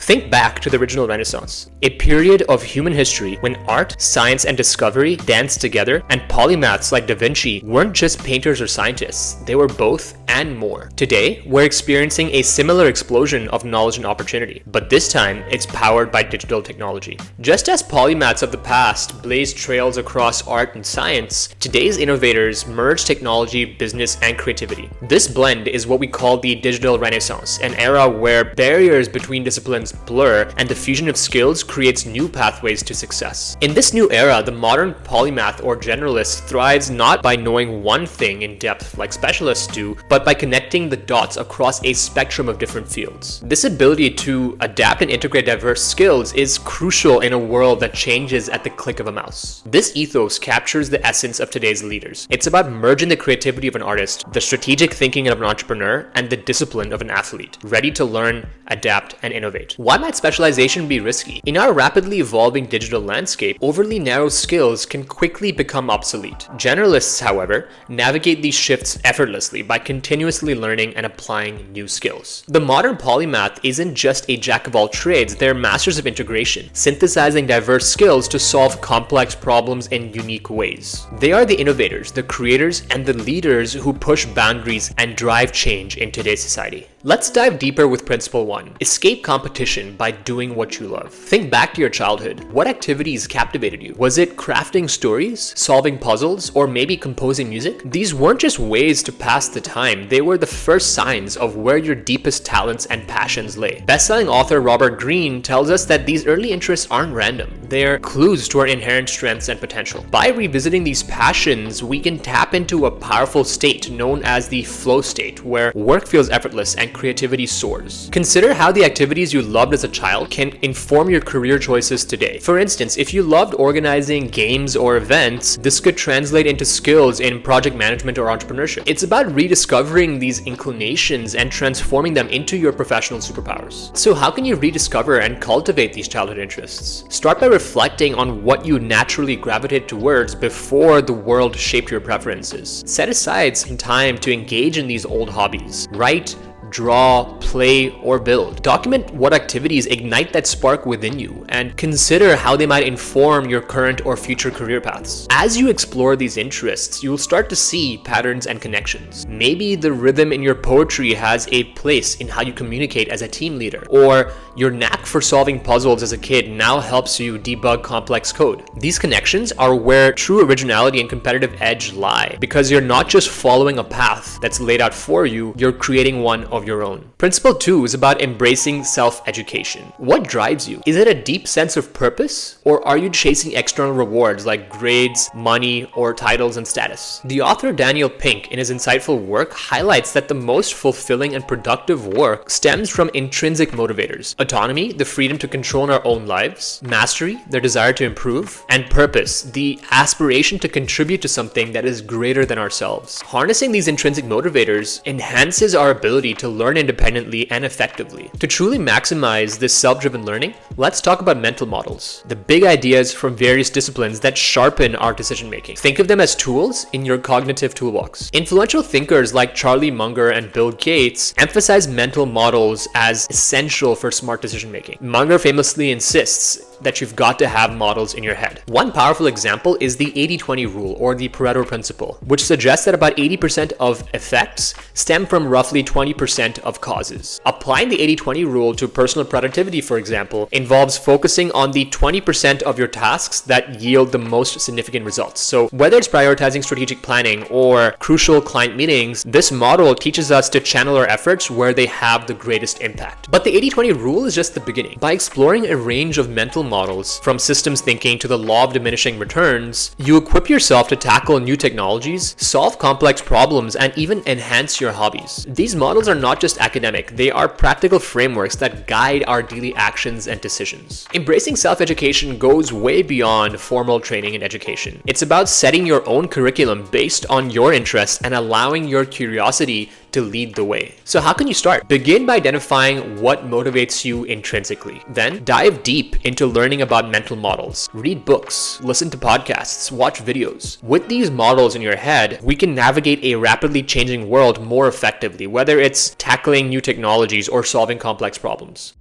Think back to the original Renaissance, a period of human history when art, science, and discovery danced together, and polymaths like Da Vinci weren't just painters or scientists, they were both and more. Today, we're experiencing a similar explosion of knowledge and opportunity, but this time it's powered by digital technology. Just as polymaths of the past blazed trails across art and science, today's innovators merge technology, business, and creativity. This blend is what we call the digital renaissance, an era where barriers between disciplines blur and the fusion of skills creates new pathways to success. In this new era, the modern polymath or generalist thrives not by knowing one thing in depth like specialists do, but by connecting the dots across a spectrum of different fields. This ability to adapt and integrate diverse skills is crucial in a world that changes at the click of a mouse. This ethos captures the essence of today's leaders. It's about merging the creativity of an artist, the strategic thinking of an entrepreneur, and the discipline of an athlete, ready to learn, adapt, and innovate. Why might specialization be risky? In our rapidly evolving digital landscape, overly narrow skills can quickly become obsolete. Generalists, however, navigate these shifts effortlessly by continuously learning and applying new skills. The modern polymath isn't just a jack of all trades, they're masters of integration, synthesizing diverse skills to solve complex problems in unique ways. They are the innovators, the creators, and the leaders who push boundaries and drive change in today's society. Let's dive deeper with Principle 1. Escape competition by doing what you love. Think back to your childhood. What activities captivated you? Was it crafting stories, solving puzzles, or maybe composing music? These weren't just ways to pass the time, they were the first signs of where your deepest talents and passions lay. Best-selling author Robert Greene tells us that these early interests aren't random. They're clues to our inherent strengths and potential. By revisiting these passions, we can tap into a powerful state known as the flow state, where work feels effortless and creativity soars. Consider how the activities you loved as a child can inform your career choices today. For instance, if you loved organizing games or events, this could translate into skills in project management or entrepreneurship. It's about rediscovering these inclinations and transforming them into your professional superpowers. So how can you rediscover and cultivate these childhood interests? Start by reflecting on what you naturally gravitate towards before the world shaped your preferences. Set aside some time to engage in these old hobbies. Write, draw, play, or build. Document what activities ignite that spark within you and consider how they might inform your current or future career paths. As you explore these interests, you'll start to see patterns and connections. Maybe the rhythm in your poetry has a place in how you communicate as a team leader, or your knack for solving puzzles as a kid now helps you debug complex code. These connections are where true originality and competitive edge lie, because you're not just following a path that's laid out for you, you're creating one of your own. Principle 2 is about embracing self-education. What drives you? Is it a deep sense of purpose, or are you chasing external rewards like grades, money, or titles and status? The author Daniel Pink, in his insightful work, highlights that the most fulfilling and productive work stems from intrinsic motivators: autonomy, the freedom to control our own lives; mastery, their desire to improve; and purpose, the aspiration to contribute to something that is greater than ourselves. Harnessing these intrinsic motivators enhances our ability to learn independently and effectively. To truly maximize this self-driven learning, let's talk about mental models, the big ideas from various disciplines that sharpen our decision-making. Think of them as tools in your cognitive toolbox. Influential thinkers like Charlie Munger and Bill Gates emphasize mental models as essential for smart decision-making. Munger famously insists that you've got to have models in your head. One powerful example is the 80-20 rule, or the Pareto principle, which suggests that about 80% of effects stem from roughly 20% of causes. Applying the 80-20 rule to personal productivity, for example, involves focusing on the 20% of your tasks that yield the most significant results. So whether it's prioritizing strategic planning or crucial client meetings, this model teaches us to channel our efforts where they have the greatest impact. But the 80-20 rule is just the beginning. By exploring a range of mental models, from systems thinking to the law of diminishing returns, you equip yourself to tackle new technologies, solve complex problems, and even enhance your hobbies. These models are not just academic, they are practical frameworks that guide our daily actions and decisions. Embracing self-education goes way beyond formal training and education. It's about setting your own curriculum based on your interests and allowing your curiosity to lead the way. So how can you start? Begin by identifying what motivates you intrinsically. Then dive deep into learning about mental models. Read books, listen to podcasts, watch videos. With these models in your head, we can navigate a rapidly changing world more effectively, whether it's tackling new technologies or solving complex problems.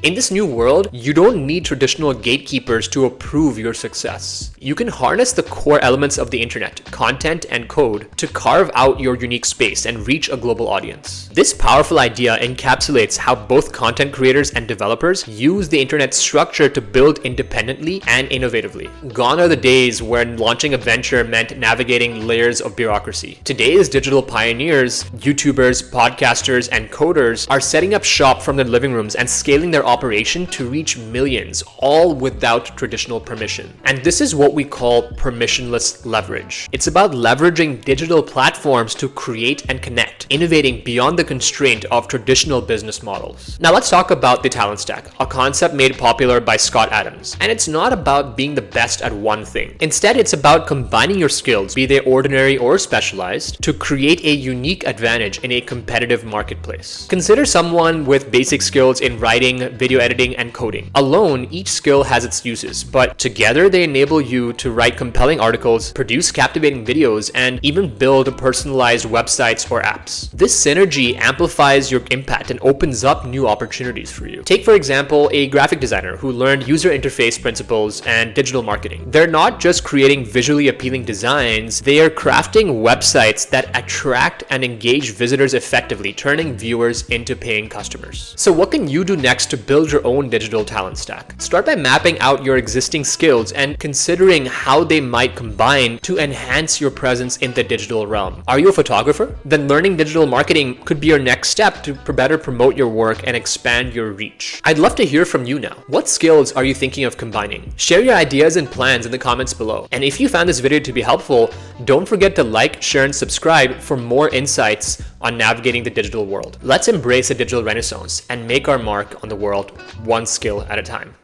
In this new world, you don't need traditional gatekeepers to approve your success. You can harness the core elements of the internet, content and code, to carve out your unique space and reach a global audience. This powerful idea encapsulates how both content creators and developers use the internet's structure to build independently and innovatively. Gone are the days when launching a venture meant navigating layers of bureaucracy. Today's digital pioneers, YouTubers, podcasters, and coders are setting up shop from their living rooms and scaling their operation to reach millions, all without traditional permission. And this is what we call permissionless leverage. It's about leveraging digital platforms to create and connect, innovating beyond the constraint of traditional business models. Now let's talk about the talent stack, a concept made popular by Scott Adams. And it's not about being the best at one thing. Instead, it's about combining your skills, be they ordinary or specialized, to create a unique advantage in a competitive marketplace. Consider someone with basic skills in writing, video editing, and coding. Alone, each skill has its uses, but together they enable you to write compelling articles, produce captivating videos, and even build personalized websites or apps. This synergy amplifies your impact and opens up new opportunities for you. Take, for example, a graphic designer who learned user interface principles and digital marketing. They're not just creating visually appealing designs, they are crafting websites that attract and engage visitors effectively, turning viewers into paying customers. So what can you do next to build your own digital talent stack? Start by mapping out your existing skills and considering how they might combine to enhance your presence in the digital realm. Are you a photographer? Then learning digital marketing could be your next step to better promote your work and expand your reach. I'd love to hear from you now. What skills are you thinking of combining? Share your ideas and plans in the comments below. And if you found this video to be helpful, don't forget to like, share, and subscribe for more insights on navigating the digital world. Let's embrace a digital renaissance and make our mark on the world one skill at a time.